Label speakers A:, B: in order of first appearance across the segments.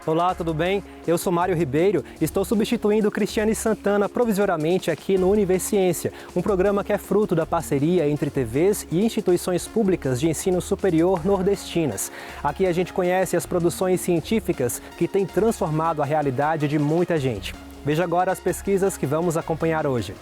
A: Olá, tudo bem? Eu sou Mário Ribeiro, estou substituindo Cristiane Santana provisoriamente aqui no Universiência, um programa que é fruto da parceria entre TVs e instituições públicas de ensino superior nordestinas. Aqui a gente conhece as produções científicas que têm transformado a realidade de muita gente. Veja agora as pesquisas que vamos acompanhar hoje.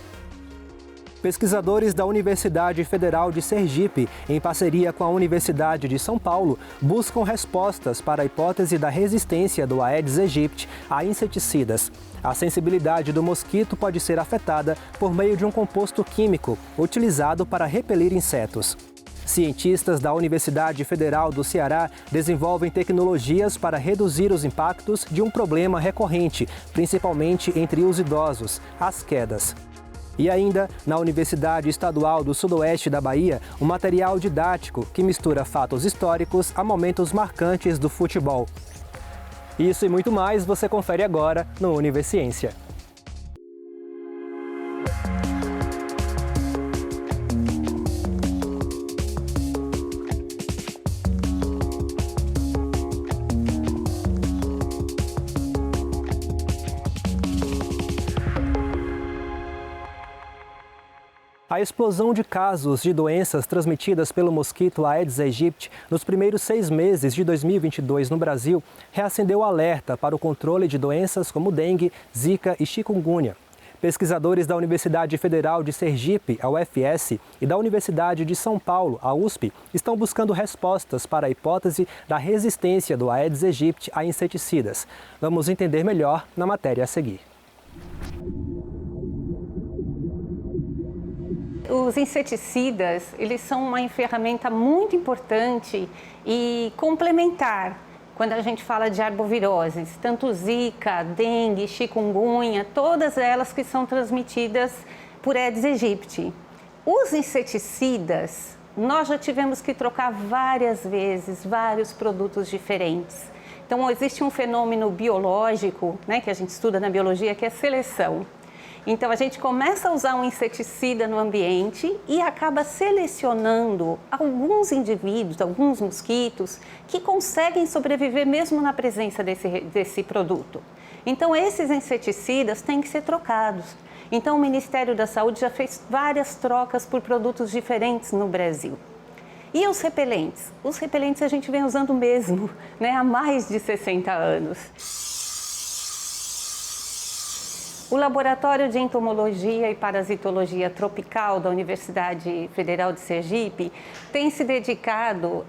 A: Pesquisadores da Universidade Federal de Sergipe, em parceria com a Universidade de São Paulo, buscam respostas para a hipótese da resistência do Aedes aegypti a inseticidas. A sensibilidade do mosquito pode ser afetada por meio de um composto químico utilizado para repelir insetos. Cientistas da Universidade Federal do Ceará desenvolvem tecnologias para reduzir os impactos de um problema recorrente, principalmente entre os idosos, as quedas. E ainda, na Universidade Estadual do Sudoeste da Bahia, um material didático que mistura fatos históricos a momentos marcantes do futebol. Isso e muito mais você confere agora no Universiência. A explosão de casos de doenças transmitidas pelo mosquito Aedes aegypti nos primeiros 6 meses de 2022 no Brasil reacendeu o alerta para o controle de doenças como dengue, zika e chikungunya. Pesquisadores da Universidade Federal de Sergipe, a UFS, e da Universidade de São Paulo, a USP, estão buscando respostas para a hipótese da resistência do Aedes aegypti a inseticidas. Vamos entender melhor na matéria a seguir.
B: Os inseticidas, eles são uma ferramenta muito importante e complementar quando a gente fala de arboviroses, tanto zika, dengue, chikungunya, todas elas que são transmitidas por Aedes aegypti. Os inseticidas, nós já tivemos que trocar várias vezes, vários produtos diferentes. Então, existe um fenômeno biológico, né, que a gente estuda na biologia, que é a seleção. Então, a gente começa a usar um inseticida no ambiente e acaba selecionando alguns indivíduos, alguns mosquitos, que conseguem sobreviver mesmo na presença desse produto. Então, esses inseticidas têm que ser trocados. Então, o Ministério da Saúde já fez várias trocas por produtos diferentes no Brasil. E os repelentes? Os repelentes a gente vem usando mesmo, né, há mais de 60 anos. O Laboratório de Entomologia e Parasitologia Tropical da Universidade Federal de Sergipe tem se dedicado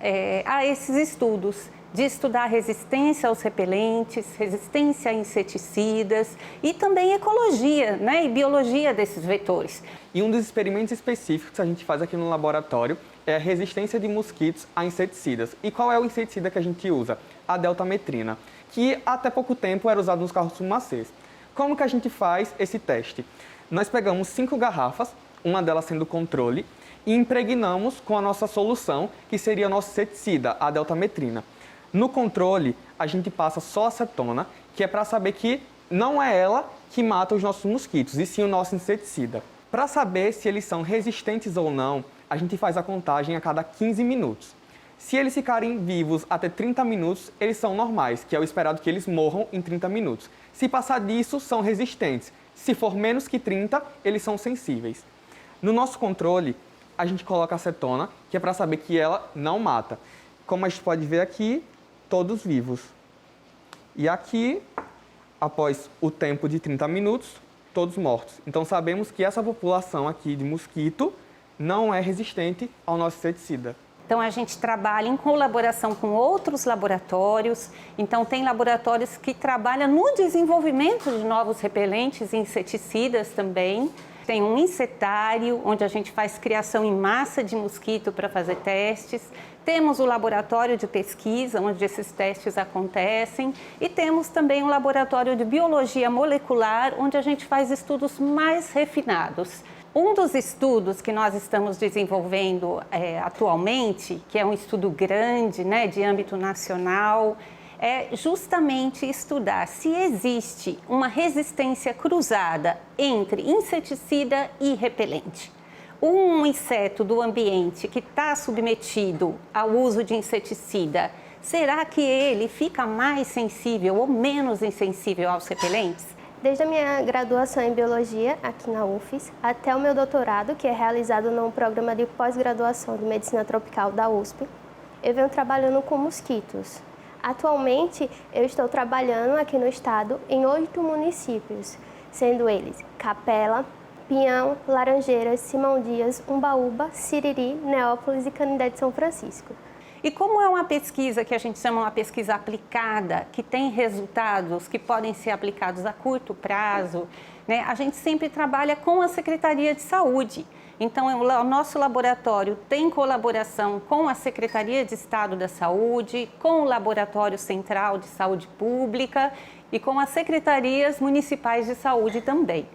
B: a esses estudos, de estudar resistência aos repelentes, resistência a inseticidas e também ecologia, né, e biologia desses vetores.
C: E um dos experimentos específicos que a gente faz aqui no laboratório é a resistência de mosquitos a inseticidas. E qual é o inseticida que a gente usa? A deltametrina, que até pouco tempo era usado nos carros fumacês. Como que a gente faz esse teste? Nós pegamos 5 garrafas, uma delas sendo controle, e impregnamos com a nossa solução, que seria o nosso inseticida, a deltametrina. No controle, a gente passa só acetona, que é para saber que não é ela que mata os nossos mosquitos, e sim o nosso inseticida. Para saber se eles são resistentes ou não, a gente faz a contagem a cada 15 minutos. Se eles ficarem vivos até 30 minutos, eles são normais, que é o esperado que eles morram em 30 minutos. Se passar disso, são resistentes. Se for menos que 30, eles são sensíveis. No nosso controle, a gente coloca acetona, que é para saber que ela não mata. Como a gente pode ver aqui, todos vivos. E aqui, após o tempo de 30 minutos, todos mortos. Então sabemos que essa população aqui de mosquito não é resistente ao nosso inseticida.
B: Então, a gente trabalha em colaboração com outros laboratórios. Então, tem laboratórios que trabalham no desenvolvimento de novos repelentes e inseticidas também. Tem um insetário, onde a gente faz criação em massa de mosquito para fazer testes. Temos o laboratório de pesquisa, onde esses testes acontecem. E temos também um laboratório de biologia molecular, onde a gente faz estudos mais refinados. Um dos estudos que nós estamos desenvolvendo atualmente, que é um estudo grande, né, de âmbito nacional, é justamente estudar se existe uma resistência cruzada entre inseticida e repelente. Um inseto do ambiente que está submetido ao uso de inseticida será que ele fica mais sensível ou menos insensível aos repelentes?
D: Desde a minha graduação em Biologia, aqui na UFES, até o meu doutorado, que é realizado no programa de pós-graduação de Medicina Tropical da USP, eu venho trabalhando com mosquitos. Atualmente, eu estou trabalhando aqui no estado em 8 municípios, sendo eles Capela, Pinhão, Laranjeiras, Simão Dias, Umbaúba, Siriri, Neópolis e Canindé de São Francisco.
B: E como é uma pesquisa que a gente chama uma pesquisa aplicada, que tem resultados que podem ser aplicados a curto prazo, né, a gente sempre trabalha com a Secretaria de Saúde. Então, o nosso laboratório tem colaboração com a Secretaria de Estado da Saúde, com o Laboratório Central de Saúde Pública e com as secretarias municipais de saúde também.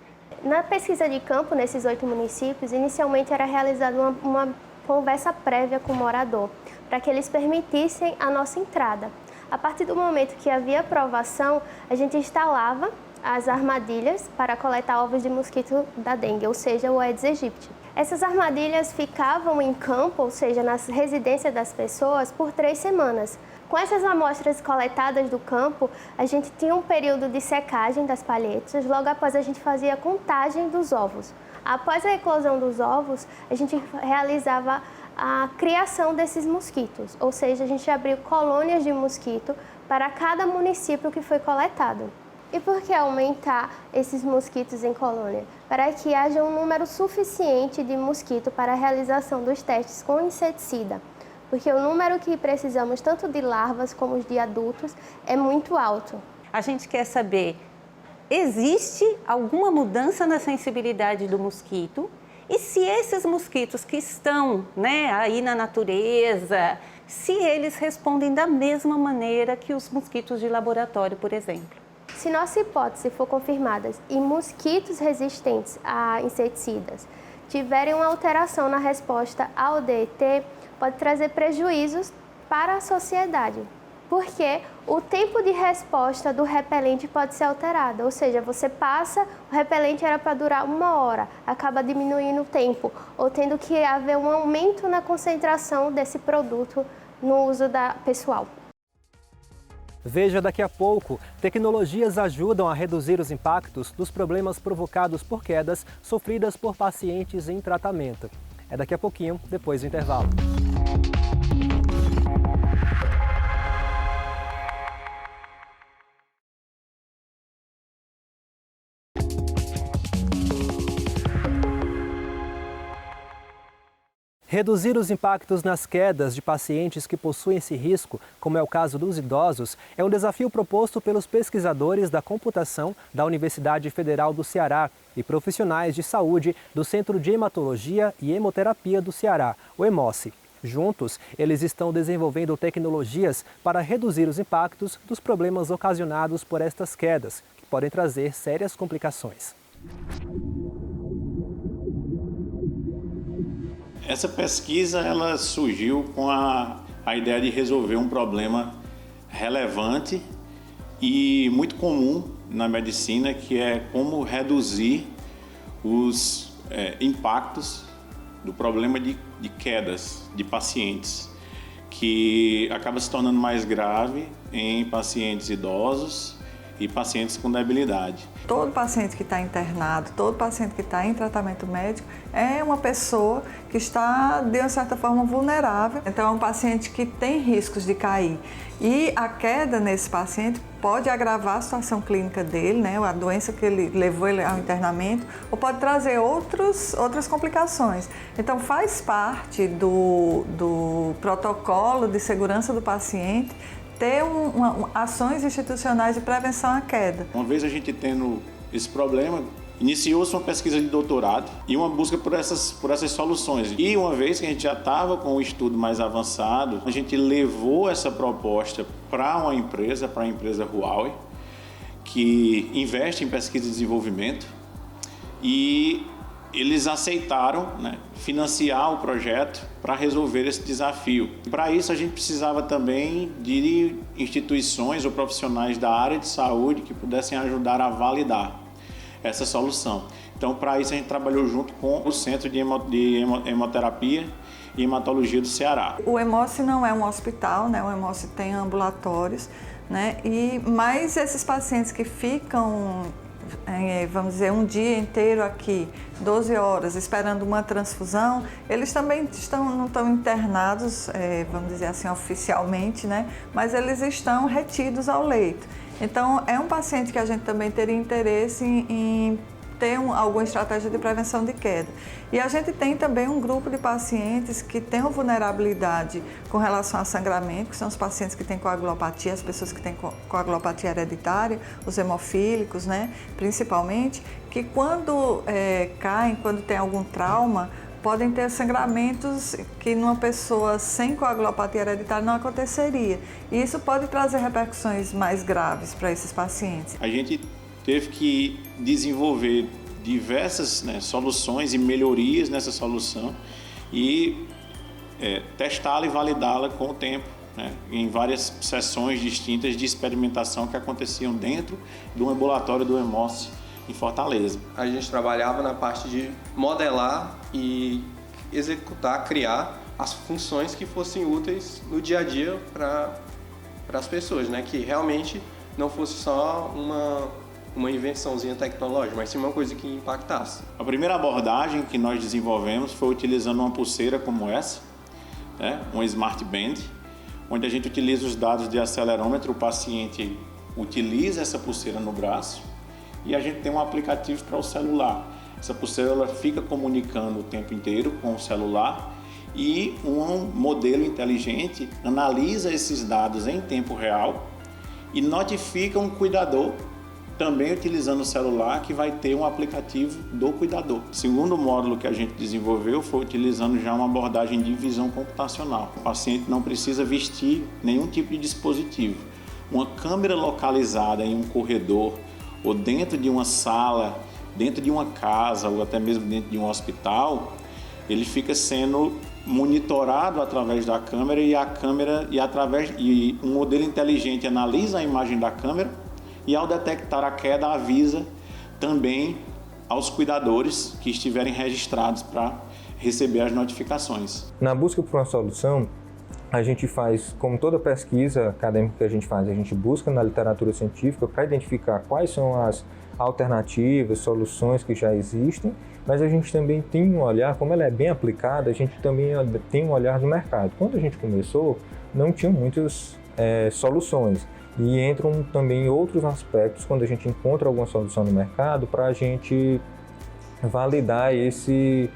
D: Na pesquisa de campo, nesses 8 municípios, inicialmente era realizada uma conversa prévia com o morador, para que eles permitissem a nossa entrada. A partir do momento que havia aprovação, a gente instalava as armadilhas para coletar ovos de mosquito da dengue, ou seja, o Aedes aegypti. Essas armadilhas ficavam em campo, ou seja, nas residências das pessoas, por 3 semanas. Com essas amostras coletadas do campo, a gente tinha um período de secagem das palhetas, logo após a gente fazia a contagem dos ovos. Após a eclosão dos ovos, a gente realizava a criação desses mosquitos, ou seja, a gente abriu colônias de mosquito para cada município que foi coletado. E por que aumentar esses mosquitos em colônia? Para que haja um número suficiente de mosquito para a realização dos testes com inseticida. Porque o número que precisamos, tanto de larvas como de adultos, é muito alto.
B: A gente quer saber, existe alguma mudança na sensibilidade do mosquito? E se esses mosquitos que estão, né, aí na natureza, se eles respondem da mesma maneira que os mosquitos de laboratório, por exemplo?
D: Se nossa hipótese for confirmada e mosquitos resistentes a inseticidas tiverem uma alteração na resposta ao DET, pode trazer prejuízos para a sociedade, porque o tempo de resposta do repelente pode ser alterado, ou seja, você passa, o repelente era para durar 1 hora, acaba diminuindo o tempo, ou tendo que haver um aumento na concentração desse produto no uso pessoal.
A: Veja daqui a pouco, tecnologias ajudam a reduzir os impactos dos problemas provocados por quedas sofridas por pacientes em tratamento. É daqui a pouquinho, depois do intervalo. Reduzir os impactos nas quedas de pacientes que possuem esse risco, como é o caso dos idosos, é um desafio proposto pelos pesquisadores da computação da Universidade Federal do Ceará e profissionais de saúde do Centro de Hematologia e Hemoterapia do Ceará, o HEMOCE. Juntos, eles estão desenvolvendo tecnologias para reduzir os impactos dos problemas ocasionados por estas quedas, que podem trazer sérias complicações.
E: Essa pesquisa ela surgiu com a ideia de resolver um problema relevante e muito comum na medicina, que é como reduzir os impactos do problema de quedas de pacientes, que acaba se tornando mais grave em pacientes idosos e pacientes com debilidade.
F: Todo paciente que está internado, todo paciente que está em tratamento médico é uma pessoa que está, de uma certa forma, vulnerável. Então, é um paciente que tem riscos de cair. E a queda nesse paciente pode agravar a situação clínica dele, né, a doença que ele levou ele ao internamento, ou pode trazer outras complicações. Então, faz parte do protocolo de segurança do paciente ter ações institucionais de prevenção à queda.
E: Uma vez a gente tendo esse problema, iniciou-se uma pesquisa de doutorado e uma busca por essas soluções. E uma vez que a gente já estava com o estudo mais avançado, a gente levou essa proposta para a empresa Huawei, que investe em pesquisa e desenvolvimento, e eles aceitaram, né, financiar o projeto para resolver esse desafio. Para isso, a gente precisava também de instituições ou profissionais da área de saúde que pudessem ajudar a validar essa solução. Então, para isso, a gente trabalhou junto com o Centro de Hemoterapia e Hematologia do Ceará.
F: O Hemócio não é um hospital, né? O Hemócio tem ambulatórios, né? Mas esses pacientes que ficam, vamos dizer, um dia inteiro aqui, 12 horas, esperando uma transfusão, eles também não estão internados, vamos dizer assim, oficialmente, né? Mas eles estão retidos ao leito. Então, é um paciente que a gente também teria interesse em ter alguma estratégia de prevenção de queda. E a gente tem também um grupo de pacientes que têm uma vulnerabilidade com relação a sangramento, que são os pacientes que têm coagulopatia, as pessoas que têm coagulopatia hereditária, os hemofílicos, né, principalmente, que quando caem, quando tem algum trauma, podem ter sangramentos que numa pessoa sem coagulopatia hereditária não aconteceria. E isso pode trazer repercussões mais graves para esses pacientes.
E: A gente teve que desenvolver diversas soluções e melhorias nessa solução e testá-la e validá-la com o tempo, em várias sessões distintas de experimentação que aconteciam dentro do ambulatório do Hemócio em Fortaleza.
G: A gente trabalhava na parte de modelar e executar, criar as funções que fossem úteis no dia a dia para as pessoas, que realmente não fosse só uma invençãozinha tecnológica, mas sim uma coisa que impactasse.
E: A primeira abordagem que nós desenvolvemos foi utilizando uma pulseira como essa, um Smart Band, onde a gente utiliza os dados de acelerômetro, o paciente utiliza essa pulseira no braço e a gente tem um aplicativo para o celular. Essa pulseira ela fica comunicando o tempo inteiro com o celular e um modelo inteligente analisa esses dados em tempo real e notifica um cuidador, também utilizando o celular, que vai ter um aplicativo do cuidador. O segundo módulo que a gente desenvolveu foi utilizando já uma abordagem de visão computacional. O paciente não precisa vestir nenhum tipo de dispositivo. Uma câmera localizada em um corredor ou dentro de uma sala, dentro de uma casa ou até mesmo dentro de um hospital, ele fica sendo monitorado através da câmera e um modelo inteligente analisa a imagem da câmera e ao detectar a queda avisa também aos cuidadores que estiverem registrados para receber as notificações.
H: Na busca por uma solução, a gente faz, como toda pesquisa acadêmica que a gente faz, a gente busca na literatura científica para identificar quais são as alternativas, soluções que já existem, mas a gente também tem um olhar, como ela é bem aplicada, a gente também tem um olhar do mercado. Quando a gente começou, não tinha muitas soluções. E entram também outros aspectos quando a gente encontra alguma solução no mercado para a gente validar esse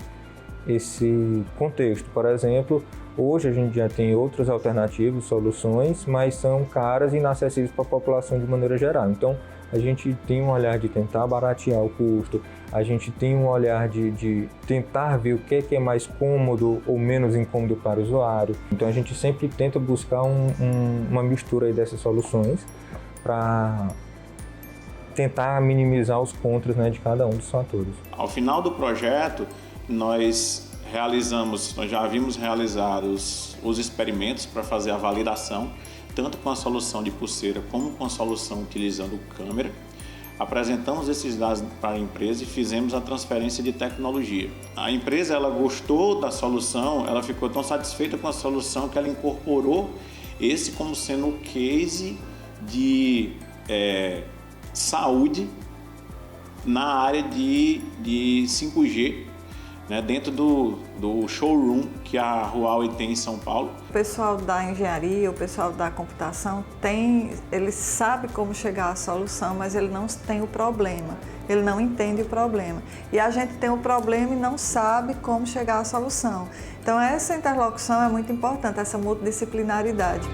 H: contexto. Por exemplo, hoje a gente já tem outras alternativas, soluções, mas são caras e inacessíveis para a população de maneira geral. Então, a gente tem um olhar de tentar baratear o custo, a gente tem um olhar de tentar ver o que é mais cômodo ou menos incômodo para o usuário. Então a gente sempre tenta buscar uma mistura aí dessas soluções para tentar minimizar os contras de cada um dos fatores.
E: Ao final do projeto, nós já havíamos realizado os experimentos para fazer a validação, tanto com a solução de pulseira como com a solução utilizando câmera. Apresentamos esses dados para a empresa e fizemos a transferência de tecnologia. A empresa ela gostou da solução, ela ficou tão satisfeita com a solução que ela incorporou esse como sendo o case de saúde na área de 5G, dentro do showroom que a Huawei tem em São Paulo.
F: O pessoal da engenharia, o pessoal da computação ele sabe como chegar à solução, mas ele não tem o problema, ele não entende o problema. E a gente tem o problema e não sabe como chegar à solução. Então essa interlocução é muito importante, essa multidisciplinaridade.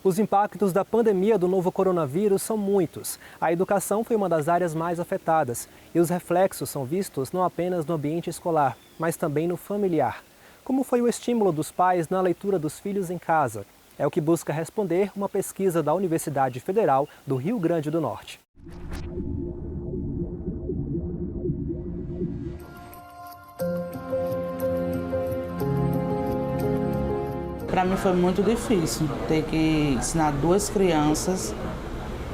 A: Os impactos da pandemia do novo coronavírus são muitos. A educação foi uma das áreas mais afetadas e os reflexos são vistos não apenas no ambiente escolar, mas também no familiar. Como foi o estímulo dos pais na leitura dos filhos em casa? É o que busca responder uma pesquisa da Universidade Federal do Rio Grande do Norte.
I: Para mim foi muito difícil ter que ensinar 2 crianças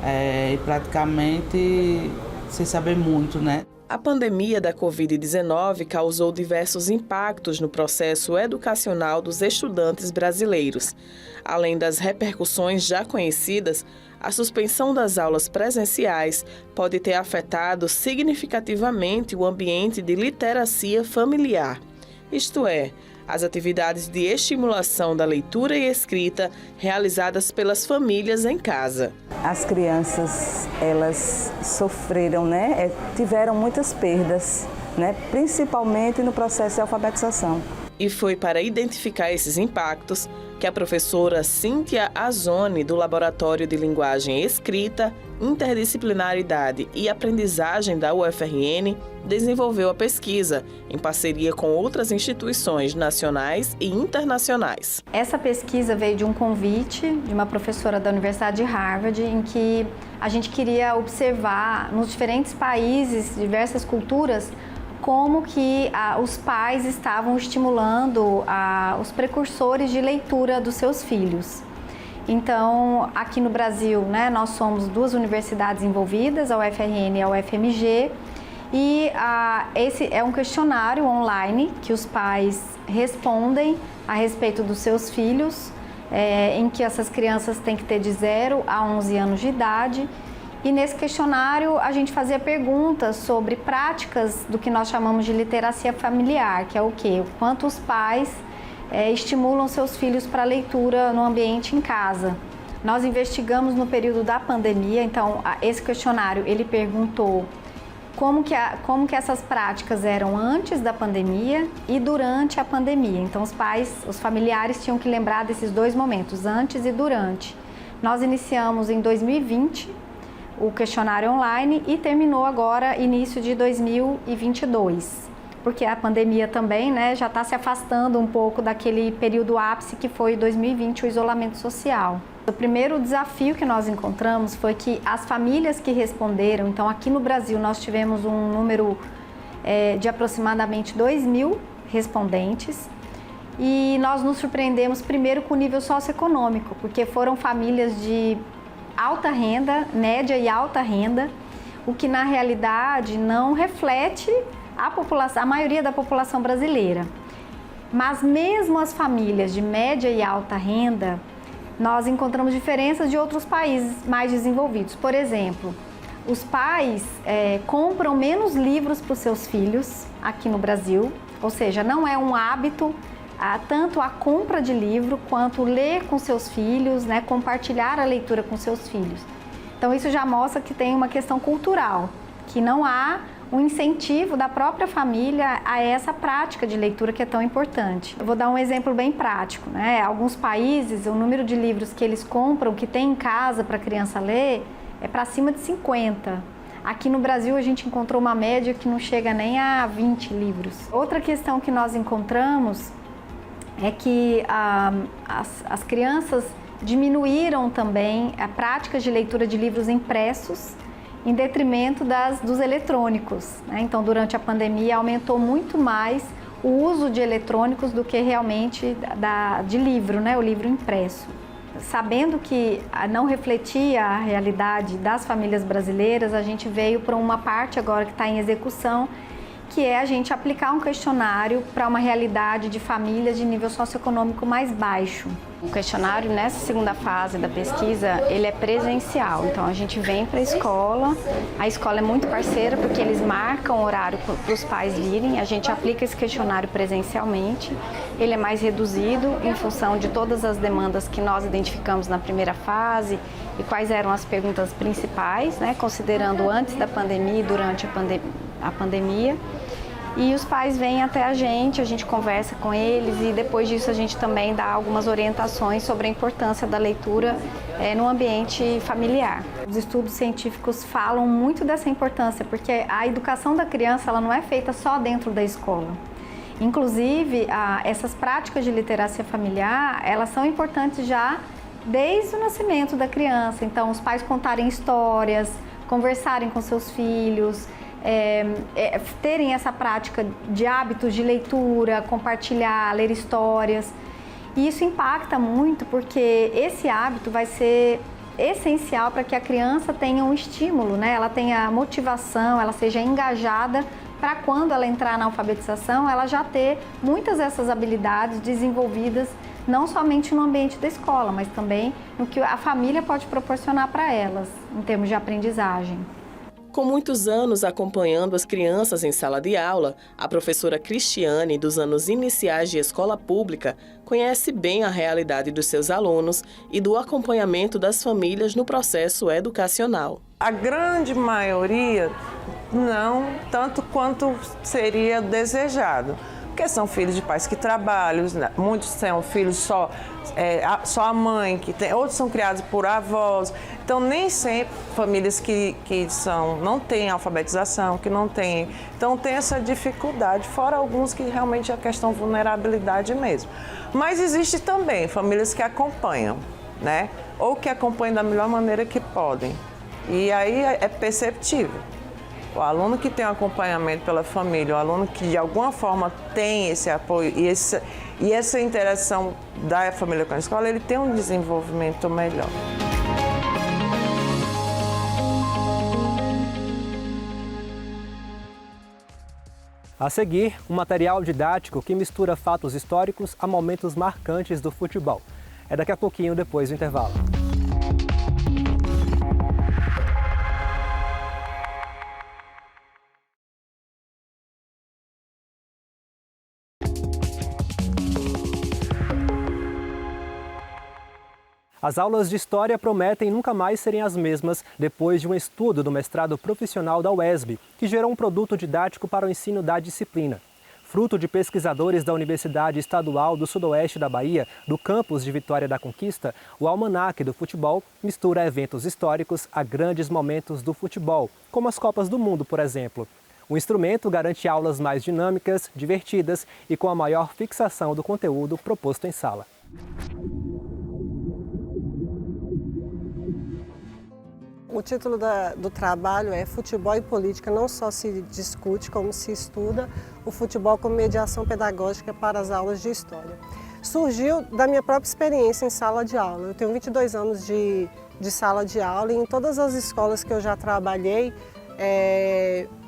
I: e praticamente sem saber muito, né?
J: A pandemia da Covid-19 causou diversos impactos no processo educacional dos estudantes brasileiros. Além das repercussões já conhecidas, a suspensão das aulas presenciais pode ter afetado significativamente o ambiente de literacia familiar, isto é, as atividades de estimulação da leitura e escrita realizadas pelas famílias em casa.
K: As crianças, elas sofreram, tiveram muitas perdas, principalmente no processo de alfabetização.
J: E foi para identificar esses impactos que a professora Cíntia Azoni, do Laboratório de Linguagem Escrita, Interdisciplinaridade e Aprendizagem da UFRN, desenvolveu a pesquisa, em parceria com outras instituições nacionais e internacionais.
L: Essa pesquisa veio de um convite de uma professora da Universidade de Harvard, em que a gente queria observar nos diferentes países, diversas culturas, como que os pais estavam estimulando os precursores de leitura dos seus filhos. Então, aqui no Brasil, nós somos 2 universidades envolvidas, a UFRN e a UFMG, e esse é um questionário online que os pais respondem a respeito dos seus filhos, em que essas crianças têm que ter de 0 a 11 anos de idade. E nesse questionário a gente fazia perguntas sobre práticas do que nós chamamos de literacia familiar, que é o quê? O quanto os pais estimulam seus filhos para a leitura no ambiente em casa. Nós investigamos no período da pandemia, então esse questionário ele perguntou como que essas práticas eram antes da pandemia e durante a pandemia. Então os familiares tinham que lembrar desses 2 momentos, antes e durante. Nós iniciamos em 2020 o questionário online e terminou agora início de 2022, porque a pandemia também já está se afastando um pouco daquele período ápice que foi 2020, o isolamento social. O primeiro desafio que nós encontramos foi que as famílias que responderam, então aqui no Brasil nós tivemos um número de aproximadamente 2.000 respondentes, e nós nos surpreendemos primeiro com o nível socioeconômico, porque foram famílias de alta renda, média e alta renda, o que na realidade não reflete a maioria da população brasileira. Mas mesmo as famílias de média e alta renda, nós encontramos diferenças de outros países mais desenvolvidos. Por exemplo, os pais compram menos livros para os seus filhos aqui no Brasil, ou seja, não é um hábito tanto a compra de livro quanto ler com seus filhos, compartilhar a leitura com seus filhos. Então isso já mostra que tem uma questão cultural, que não há um incentivo da própria família a essa prática de leitura que é tão importante. Eu vou dar um exemplo bem prático, Alguns países, o número de livros que eles compram, que tem em casa para a criança ler, é para cima de 50. Aqui no Brasil a gente encontrou uma média que não chega nem a 20 livros. Outra questão que nós encontramos é que as crianças diminuíram também a prática de leitura de livros impressos em detrimento dos eletrônicos. Então, durante a pandemia, aumentou muito mais o uso de eletrônicos do que realmente de livro, o livro impresso. Sabendo que não refletia a realidade das famílias brasileiras, a gente veio para uma parte agora que está em execução, que é a gente aplicar um questionário para uma realidade de famílias de nível socioeconômico mais baixo. O questionário, nessa segunda fase da pesquisa, ele é presencial. Então, a gente vem para a escola é muito parceira porque eles marcam horário para os pais virem, a gente aplica esse questionário presencialmente. Ele é mais reduzido em função de todas as demandas que nós identificamos na primeira fase e quais eram as perguntas principais, considerando antes da pandemia e durante a pandemia. E os pais vêm até a gente conversa com eles e depois disso a gente também dá algumas orientações sobre a importância da leitura no ambiente familiar. Os estudos científicos falam muito dessa importância, porque a educação da criança ela não é feita só dentro da escola. Inclusive, essas práticas de literacia familiar, elas são importantes já desde o nascimento da criança. Então, os pais contarem histórias, conversarem com seus filhos, terem essa prática de hábitos de leitura, compartilhar, ler histórias. E isso impacta muito porque esse hábito vai ser essencial para que a criança tenha um estímulo, né? Ela tenha motivação, ela seja engajada para quando ela entrar na alfabetização, ela já ter muitas dessas habilidades desenvolvidas não somente no ambiente da escola, mas também no que a família pode proporcionar para elas, em termos de aprendizagem.
J: Com muitos anos acompanhando as crianças em sala de aula, a professora Cristiane, dos anos iniciais de escola pública, conhece bem a realidade dos seus alunos e do acompanhamento das famílias no processo educacional.
M: A grande maioria não tanto quanto seria desejado, porque são filhos de pais que trabalham, muitos são filhos só a mãe, que tem, outros são criados por avós. Então, nem sempre famílias que não têm alfabetização, que não têm. Então, tem essa dificuldade, fora alguns que realmente é a questão de vulnerabilidade mesmo. Mas existe também famílias que acompanham, né? Ou que acompanham da melhor maneira que podem. E aí é perceptível. O aluno que tem um acompanhamento pela família, o aluno que de alguma forma tem esse apoio e essa interação da família com a escola, ele tem um desenvolvimento melhor.
A: A seguir, um material didático que mistura fatos históricos a momentos marcantes do futebol. É daqui a pouquinho, depois do intervalo. As aulas de História prometem nunca mais serem as mesmas depois de um estudo do mestrado profissional da UESB, que gerou um produto didático para o ensino da disciplina. Fruto de pesquisadores da Universidade Estadual do Sudoeste da Bahia, do campus de Vitória da Conquista, o Almanaque do Futebol mistura eventos históricos a grandes momentos do futebol, como as Copas do Mundo, por exemplo. O instrumento garante aulas mais dinâmicas, divertidas e com a maior fixação do conteúdo proposto em sala.
N: O título do trabalho é Futebol e Política. Não só se discute, como se estuda o futebol como mediação pedagógica para as aulas de História. Surgiu da minha própria experiência em sala de aula. Eu tenho 22 anos de sala de aula e em todas as escolas que eu já trabalhei,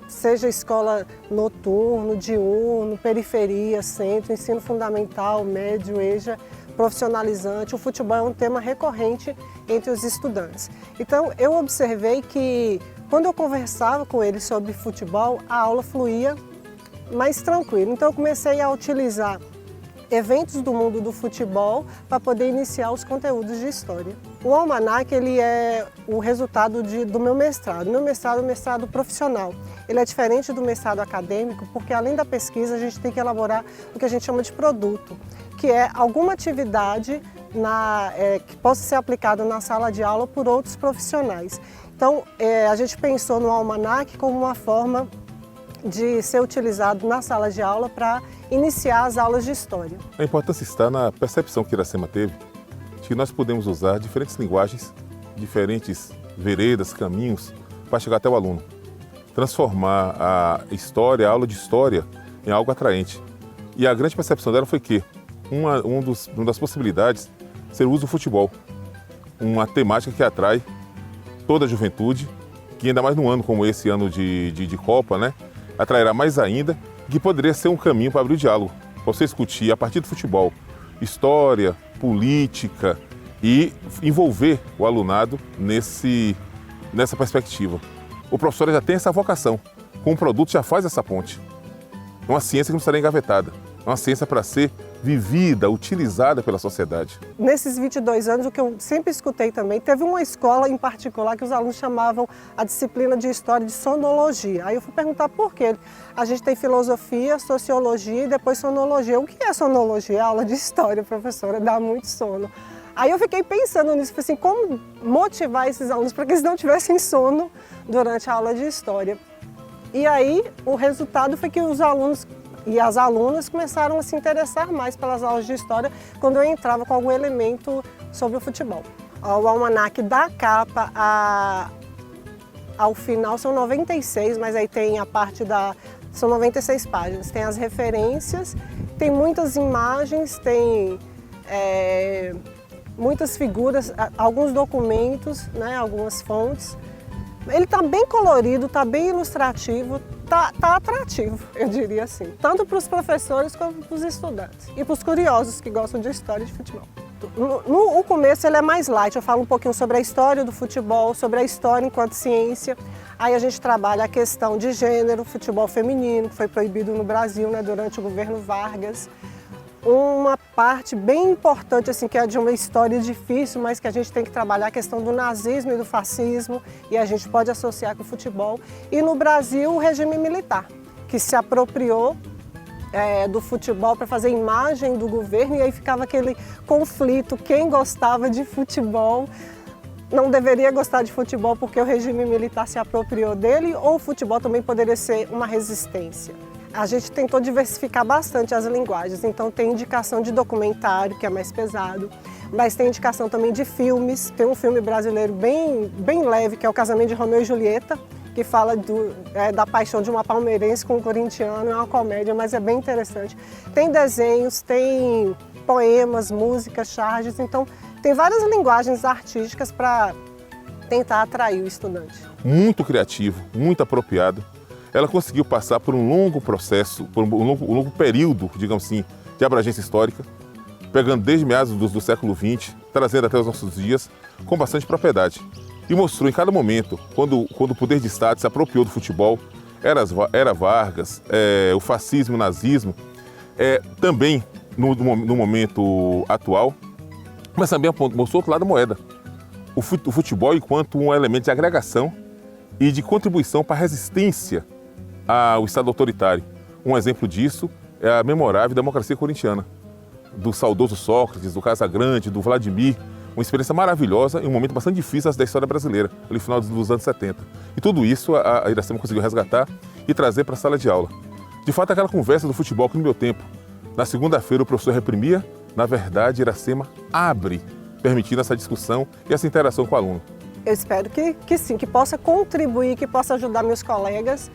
N: seja escola noturno, diurno, periferia, centro, ensino fundamental, médio, EJA, profissionalizante, o futebol é um tema recorrente entre os estudantes. Então, eu observei que quando eu conversava com eles sobre futebol, a aula fluía mais tranquilo. Então, eu comecei a utilizar eventos do mundo do futebol para poder iniciar os conteúdos de história. O Almanac, ele é o resultado do meu mestrado. Meu mestrado é um mestrado profissional. Ele é diferente do mestrado acadêmico porque, além da pesquisa, a gente tem que elaborar o que a gente chama de produto, que é alguma atividade que possa ser aplicada na sala de aula por outros profissionais. Então, a gente pensou no Almanac como uma forma de ser utilizado na sala de aula para iniciar as aulas de História.
O: A importância está na percepção que Iracema teve de que nós podemos usar diferentes linguagens, diferentes veredas, caminhos para chegar até o aluno. Transformar a história, a aula de História, em algo atraente. E a grande percepção dela foi que uma das possibilidades ser o uso do futebol, uma temática que atrai toda a juventude, que ainda mais num ano como esse ano de Copa, né, atrairá mais ainda, que poderia ser um caminho para abrir o diálogo, para você discutir a partir do futebol, história, política e envolver o alunado nessa perspectiva. O professor já tem essa vocação, com o produto já faz essa ponte. É uma ciência que não estará engavetada, é uma ciência para ser vivida, utilizada pela sociedade.
N: Nesses 22 anos, o que eu sempre escutei também, teve uma escola em particular que os alunos chamavam a disciplina de História de sonologia. Aí eu fui perguntar por quê. A gente tem filosofia, sociologia e depois sonologia. O que é sonologia? Aula de História, professora, dá muito sono. Aí eu fiquei pensando nisso, assim, como motivar esses alunos para que eles não tivessem sono durante a aula de História. E aí o resultado foi que os alunos e as alunas começaram a se interessar mais pelas aulas de História quando eu entrava com algum elemento sobre o futebol. O almanaque da capa ao final são 96, mas aí tem a parte são 96 páginas. Tem as referências, tem muitas imagens, tem muitas figuras, alguns documentos, né, algumas fontes. Ele está bem colorido, está bem ilustrativo, está atrativo, eu diria assim. Tanto para os professores como para os estudantes. E para os curiosos que gostam de história e de futebol. No começo ele é mais light, eu falo um pouquinho sobre a história do futebol, sobre a história enquanto ciência. Aí a gente trabalha a questão de gênero, futebol feminino, que foi proibido no Brasil, né, durante o governo Vargas. Uma parte bem importante, assim, que é de uma história difícil, mas que a gente tem que trabalhar, a questão do nazismo e do fascismo, e a gente pode associar com o futebol. E no Brasil, o regime militar, que se apropriou do futebol para fazer imagem do governo, e aí ficava aquele conflito, quem gostava de futebol não deveria gostar de futebol porque o regime militar se apropriou dele, ou o futebol também poderia ser uma resistência. A gente tentou diversificar bastante as linguagens, então tem indicação de documentário, que é mais pesado, mas tem indicação também de filmes. Tem um filme brasileiro bem leve, que é O Casamento de Romeu e Julieta, que fala da paixão de uma palmeirense com um corintiano, é uma comédia, mas é bem interessante. Tem desenhos, tem poemas, músicas, charges, então tem várias linguagens artísticas para tentar atrair o estudante.
O: Muito criativo, muito apropriado. Ela conseguiu passar por um longo processo, por um longo período, digamos assim, de abrangência histórica, pegando desde meados do século XX, trazendo até os nossos dias, com bastante propriedade. E mostrou em cada momento, quando o poder de Estado se apropriou do futebol, era Vargas, o fascismo, o nazismo, também no momento atual, mas também mostrou outro lado da moeda. O futebol enquanto um elemento de agregação e de contribuição para a resistência ao Estado autoritário. Um exemplo disso é a memorável democracia corintiana, do saudoso Sócrates, do Casagrande, do Vladimir, uma experiência maravilhosa e um momento bastante difícil da história brasileira, no final dos anos 70. E tudo isso a Iracema conseguiu resgatar e trazer para a sala de aula. De fato, aquela conversa do futebol que no meu tempo, na segunda-feira o professor reprimia, na verdade, Iracema abre, permitindo essa discussão e essa interação com o aluno.
N: Eu espero que sim, que possa contribuir, que possa ajudar meus colegas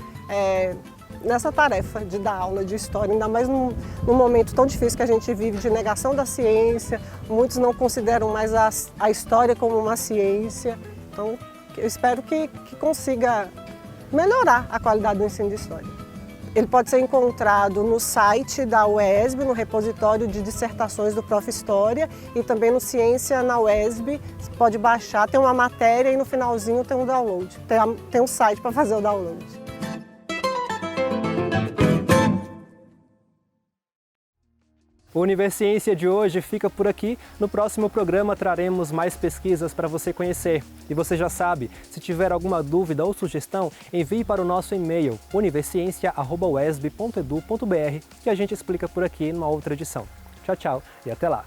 N: nessa tarefa de dar aula de história, ainda mais num momento tão difícil que a gente vive de negação da ciência. Muitos não consideram mais a história como uma ciência. Então, eu espero que consiga melhorar a qualidade do ensino de história. Ele pode ser encontrado no site da UESB, no repositório de dissertações do Prof. História, e também no Ciência na UESB. Você pode baixar, tem uma matéria e no finalzinho tem um download. Tem um site para fazer o download.
A: O Universiência de hoje fica por aqui. No próximo programa traremos mais pesquisas para você conhecer. E você já sabe, se tiver alguma dúvida ou sugestão, envie para o nosso e-mail universiencia@uesb.edu.br que a gente explica por aqui numa outra edição. Tchau, tchau e até lá!